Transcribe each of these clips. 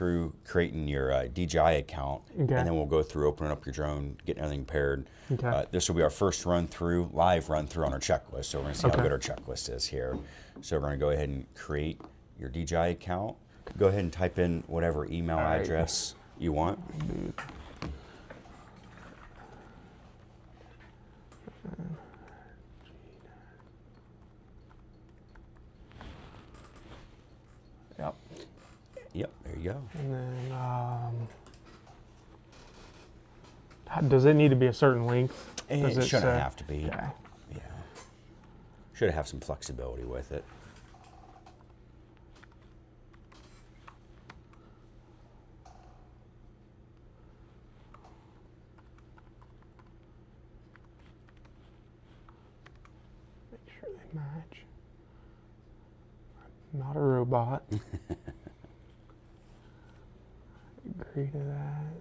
through creating your DJI account, and then we'll go through opening up your drone, getting everything paired. This will be our first live run through on our checklist. So we're going to see how good our checklist is here. So we're going to go ahead and create your DJI account. Go ahead and type in whatever email address you want. Yep, there you go. And then, does it need to be a certain length? It shouldn't have to be. Yeah. Should have some flexibility with it. Make sure they match. I'm not a robot. Agree to that.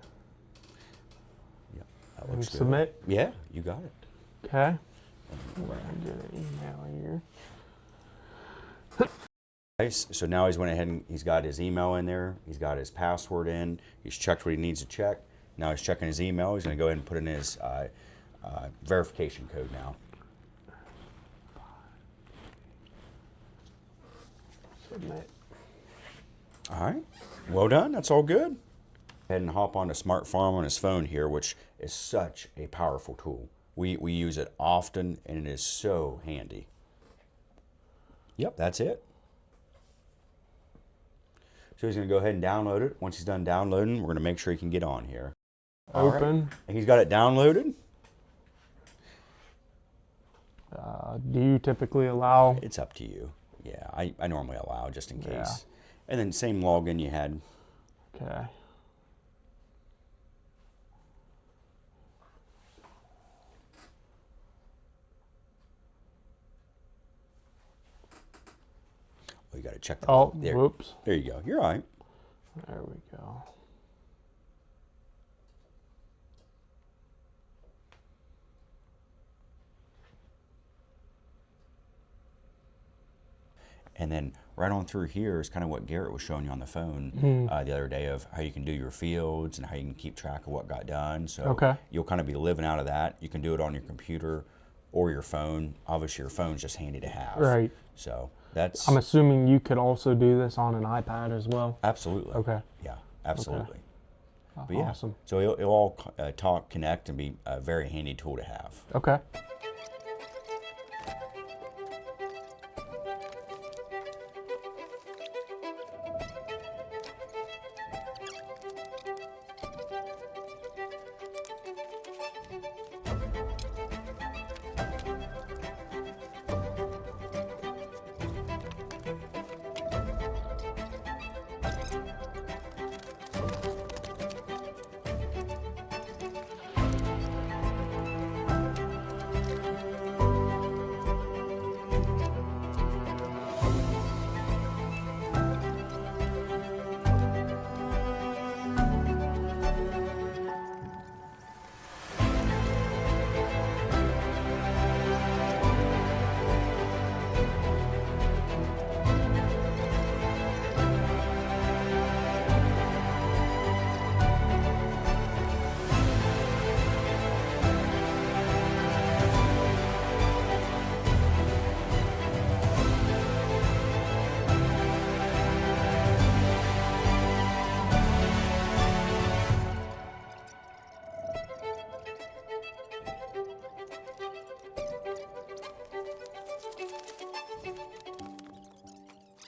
Yep, that looks good. Submit? Yeah, you got it. Okay. I'm going to get an email here. Nice. So now he's went ahead and he's got his email in there. He's got his password in. He's checked what he needs to check. Now he's checking his email. He's going to go ahead and put in his verification code now. Submit. All right. Well done. That's all good. Go ahead and hop on to Smart Farm on his phone here, which is such a powerful tool. We use it often, and it is so handy. Yep, that's it. So he's going to go ahead and download it. Once he's done downloading, we're going to make sure he can get on here. Open. Right. He's got it downloaded. Do you typically allow? It's up to you. Yeah, I normally allow just in case. And then same login you had. Okay. Oh, you got to check that. Oh, there. Whoops. There you go. You're all right. There we go. And then right on through here is kind of what Garrett was showing you on the phone the other day of how you can do your fields and how you can keep track of what got done. So you'll kind of be living out of that. You can do it on your computer or your phone. Obviously, your phone's just handy to have. Right. So that's... I'm assuming you could also do this on an iPad as well? Absolutely. Okay. Yeah, absolutely. Okay. But yeah, awesome. So it'll all connect and be a very handy tool to have. Okay.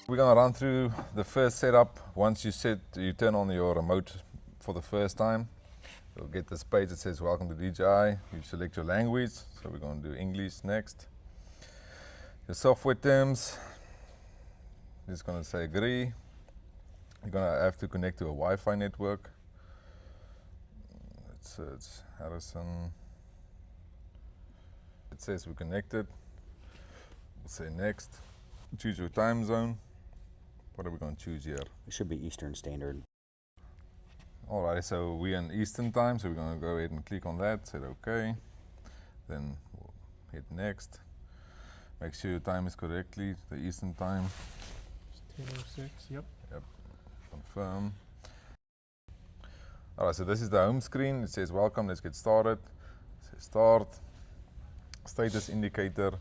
We're going to run through the first setup. Once you turn on your remote for the first time, you'll get this page that says welcome to DJI. You select your language, so we're going to do English next. Your software terms, just going to say agree. You're going to have to connect to a Wi-Fi network. Let's search Harrison. It says we're connected. We'll say next. Choose your time zone. What are we going to choose here? It should be Eastern Standard. Alright, so we're in Eastern time, so we're going to go ahead and click on that, say OK. Then we'll hit next. Make sure your time is correctly, the Eastern time. It's 10:06, yep. Yep, confirm. Alright, so this is the home screen. It says welcome, let's get started. It says start. Status indicator.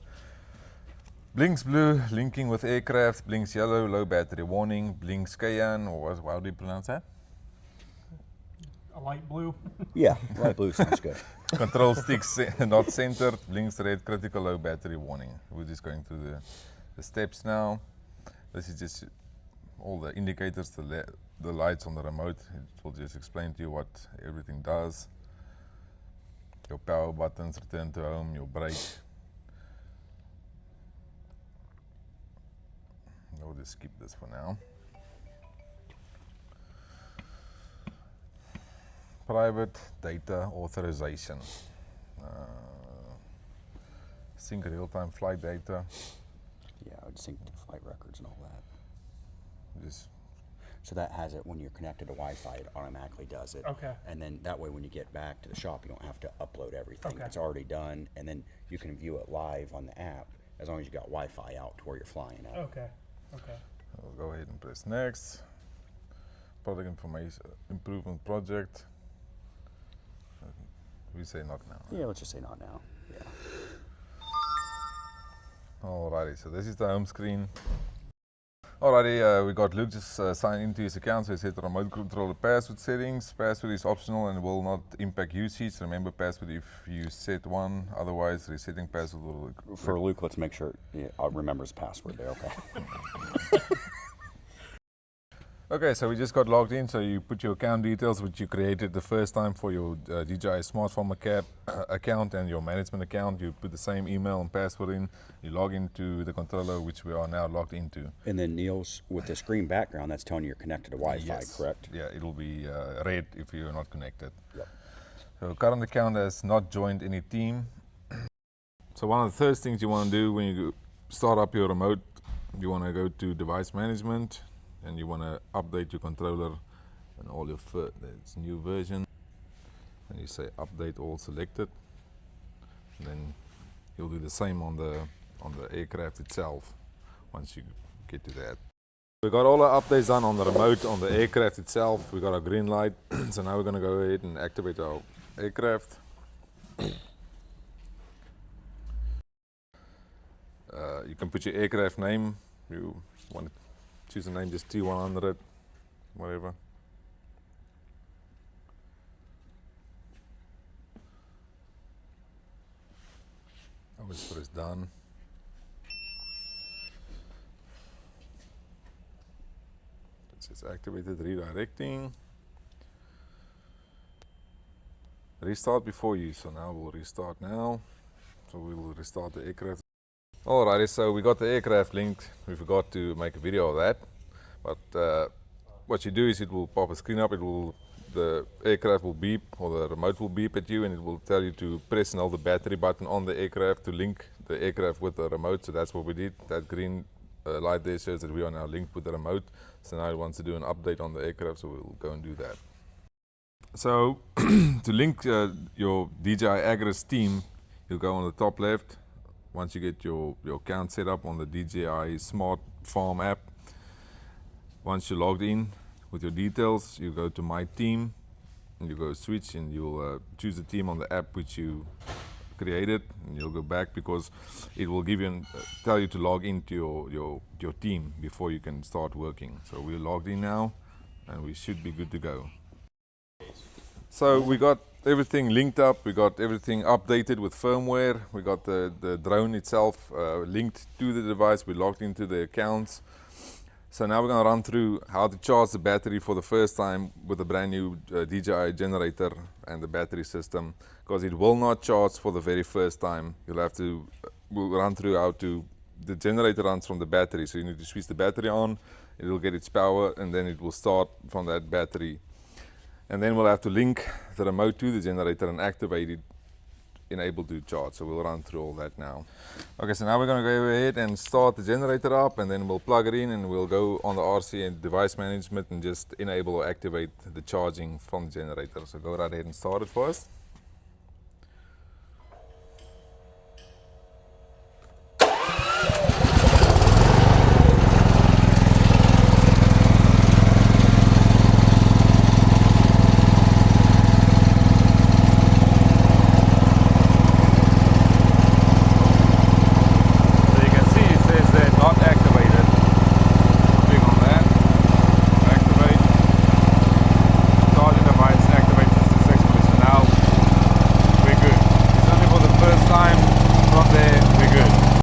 Blinks blue, linking with aircraft. Blinks yellow, low battery warning. Blinks cyan, or how do you pronounce that? A light blue. Yeah, light blue sounds good. Control stick not centered. Blinks red, critical low battery warning. We're just going through the steps now. This is just all the indicators, the lights on the remote. It will just explain to you what everything does. Your power buttons, return to home, your brake. I'll just skip this for now. Private data authorization. Sync real-time flight data. Yeah, I would sync the flight records and all that. Just So that has it when you're connected to Wi-Fi, it automatically does it. Okay. And then that way when you get back to the shop, you don't have to upload everything. Okay. It's already done, and then you can view it live on the app as long as you got Wi-Fi out to where you're flying at. Okay. Okay. I'll go ahead and press next. Product information, improvement project. We say not now. Yeah, let's just say not now. Yeah. Alrighty, so this is the home screen. Alrighty, we got Luke just signed into his account, so he set the remote controller password settings. Password is optional and will not impact usage. Remember password if you set one, otherwise resetting password will... For Luke, let's make sure I'll remember his password there, okay? Okay, so we just got logged in, so you put your account details which you created the first time for your DJI Smart Farm account and your management account. You put the same email and password in, you log into the controller which we are now logged into. And then Niels, with this green background, that's telling you you're connected to Wi-Fi, Yes. correct? Yeah, it'll be red if you're not connected. Yep. So current account has not joined any team. So one of the first things you want to do when you start up your remote, you want to go to device management and you want to update your controller and all your it's new version, and you say update all selected, and then you'll do the same on the aircraft itself once you get to that. We got all our updates done on the remote on the aircraft itself. We got our green light, so now we're going to go ahead and activate our aircraft. You can put your aircraft name. You want to choose a name, just T100, whatever. I will just press done. It says activated redirecting. Restart before use, so now we'll restart now. So we will restart the aircraft. Alrighty, so we got the aircraft linked. We forgot to make a video of that, but what you do is it will pop a screen up. The aircraft will beep, or the remote will beep at you, and it will tell you to press and hold the battery button on the aircraft to link the aircraft with the remote. So that's what we did. That green light there shows that we are now linked with the remote. So now it wants to do an update on the aircraft, so we'll go and do that. So to link your DJI Agras team, you'll go on the top left. Once you get your account set up on the DJI Smart Farm app, once you're logged in with your details, you go to My Team, and you go switch, and you'll choose the team on the app which you created, and you'll go back because it will give you tell you to log into your team before you can start working. So we're logged in now, and we should be good to go. So we got everything linked up, we got everything updated with firmware, we got the drone itself linked to the device, we logged into the accounts. So now we're going to run through how to charge the battery for the first time with a brand new DJI Generator and the battery system, because it will not charge for the very first time. You'll have to we'll run through how to, the generator runs from the battery, so you need to switch the battery on, it will get its power, and then it will start from that battery. And then we'll have to link the remote to the generator and activate it, enable to charge. So we'll run through all that now. Okay, so now we're going to go ahead and start the generator up, and then we'll plug it in, and we'll go on the RC and device management and just enable or activate the charging from the generator. So go right ahead and start it for us.